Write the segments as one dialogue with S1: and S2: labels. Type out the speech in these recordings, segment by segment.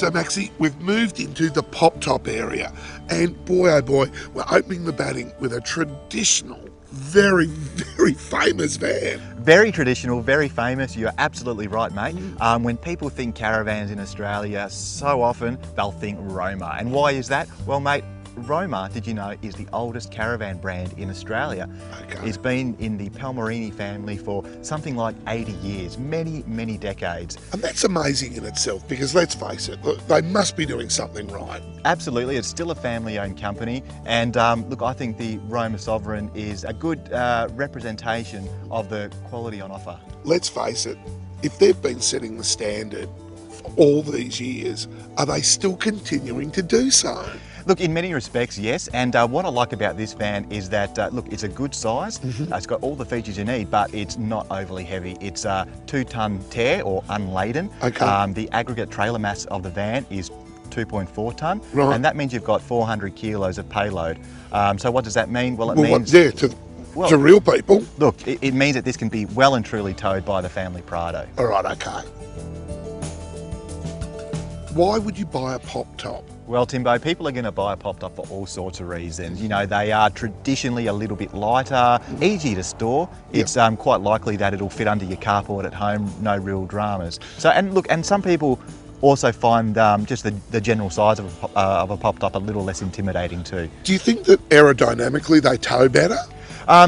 S1: So Maxie, we've moved into the pop top area, and boy oh boy, we're opening the batting with a traditional, very, very famous van.
S2: Very traditional, very famous. You're absolutely right, mate. When people think caravans in Australia, so often they'll think Roma. And why is that? Well, mate, Roma, did you know, is the oldest caravan brand in Australia.
S1: Okay.
S2: It's been in the Palmerini family for something like 80 years, many, many decades.
S1: And that's amazing in itself, because let's face it, look, they must be doing something right.
S2: Absolutely, it's still a family-owned company, and look, I think the Roma Sovereign is a good representation of the quality on offer.
S1: Let's face it, if they've been setting the standard for all these years, are they still continuing to do so?
S2: Look, in many respects, yes. And what I like about this van is that, look, it's a good size. It's got all the features you need, but it's not overly heavy. It's a 2-ton tear or unladen.
S1: Okay.
S2: The aggregate trailer mass of the van is 2.4 tonne.
S1: Right.
S2: And that means you've got 400 kilos of payload. So what does that mean? Well, it
S1: Well,
S2: means...
S1: to real people.
S2: Look, it means that this can be well and truly towed by the family Prado.
S1: All right, okay. Why would you buy a pop top?
S2: Well, Timbo, people are going to buy a pop top for all sorts of reasons. You know, they are traditionally a little bit lighter, easy to store. It's quite likely that it'll fit under your carport at home, no real dramas. So, and look, and some people also find just the general size of a pop top a little less intimidating too.
S1: Do you think that aerodynamically they tow better?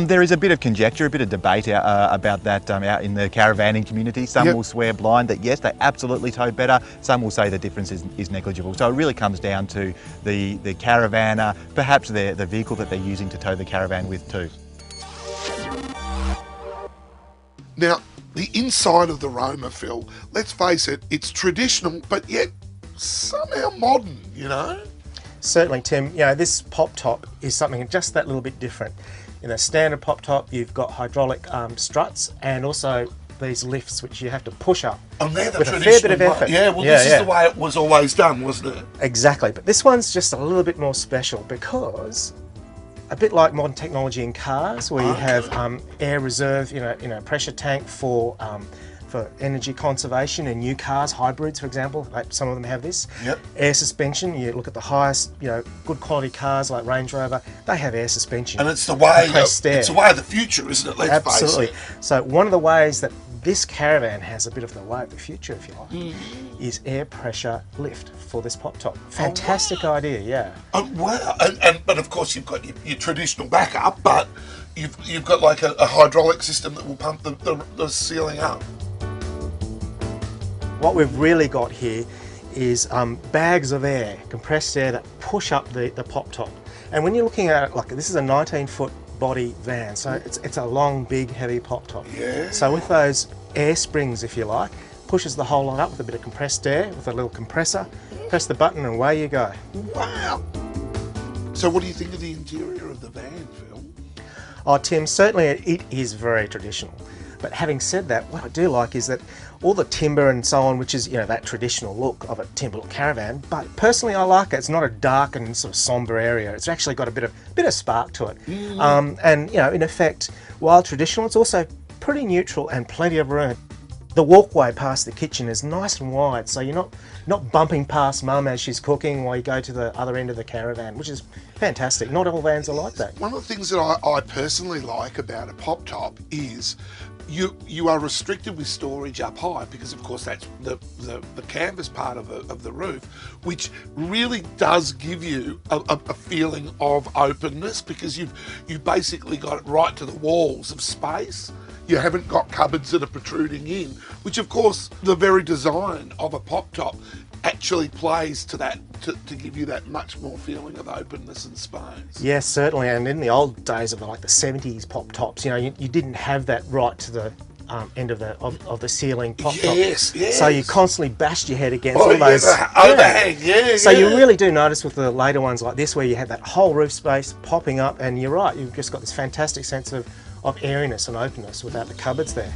S2: There is a bit of conjecture, a bit of debate about that out in the caravanning community. Some will swear blind that yes, they absolutely tow better. Some will say the difference is negligible. So it really comes down to the caravaner, perhaps the vehicle that they're using to tow the caravan with too.
S1: Now, the inside of the Roma, Phil, let's face it, it's traditional, but yet somehow modern, you know?
S3: Certainly, Tim. You know, this pop top is something just that little bit different. In a standard pop top, you've got hydraulic struts and also these lifts which you have to push up
S1: And they're the
S3: with a fair bit of
S1: traditional
S3: effort.
S1: Yeah, well, this is the way it was always done, wasn't it?
S3: Exactly, but this one's just a little bit more special because a bit like modern technology in cars, where you have air reserve, you know, pressure tank for energy conservation in new cars, hybrids, for example. Like some of them have this.
S1: Yep.
S3: Air suspension. You look at the highest, you know, good quality cars like Range Rover. They have air suspension.
S1: And it's the way
S3: Compressed air.
S1: it's the way of the future, isn't it? Let's
S3: Absolutely.
S1: face it.
S3: So one of the ways that this caravan has a bit of the way of the future, if you like, is air pressure lift for this pop top. Fantastic idea, yeah.
S1: Oh, wow. But of course you've got your traditional backup, but you've got like a hydraulic system that will pump the ceiling up. What
S3: we've really got here is bags of air, compressed air that push up the pop top. And when you're looking at it, like this is a 19-foot body van, so it's a long, big, heavy pop top.
S1: Yeah.
S3: So with those air springs, if you like, pushes the whole lot up with a bit of compressed air, with a little compressor. Press the button and away you go.
S1: Wow. So what do you think of the interior of the van, Phil?
S3: Oh, Tim, certainly it is very traditional. But having said that, what I do like is that all the timber and so on, which is, you know, that traditional look of a timber caravan, but personally I like it. It's not a dark and sort of somber area. It's actually got a bit of spark to it. And, you know, in effect, while traditional, it's also pretty neutral and plenty of room. The walkway past the kitchen is nice and wide, so you're not bumping past mum as she's cooking while you go to the other end of the caravan, which is fantastic. Not all vans are like that.
S1: One of the things that I personally like about a pop top is you are restricted with storage up high, because of course that's the canvas part of the roof, which really does give you a feeling of openness, because you've basically got it right to the walls of space. You haven't got cupboards that are protruding in, which of course the very design of a pop top actually plays to that, to give you that much more feeling of openness and space.
S3: Yes, certainly. And in the old days of the 70s pop tops, you know, you didn't have that right to the end of the ceiling pop top.
S1: Yes.
S3: So you constantly bashed your head against all those
S1: overhang.
S3: So you really do notice with the later ones like this, where you have that whole roof space popping up, and you're right, you've just got this fantastic sense of airiness and openness without the cupboards there.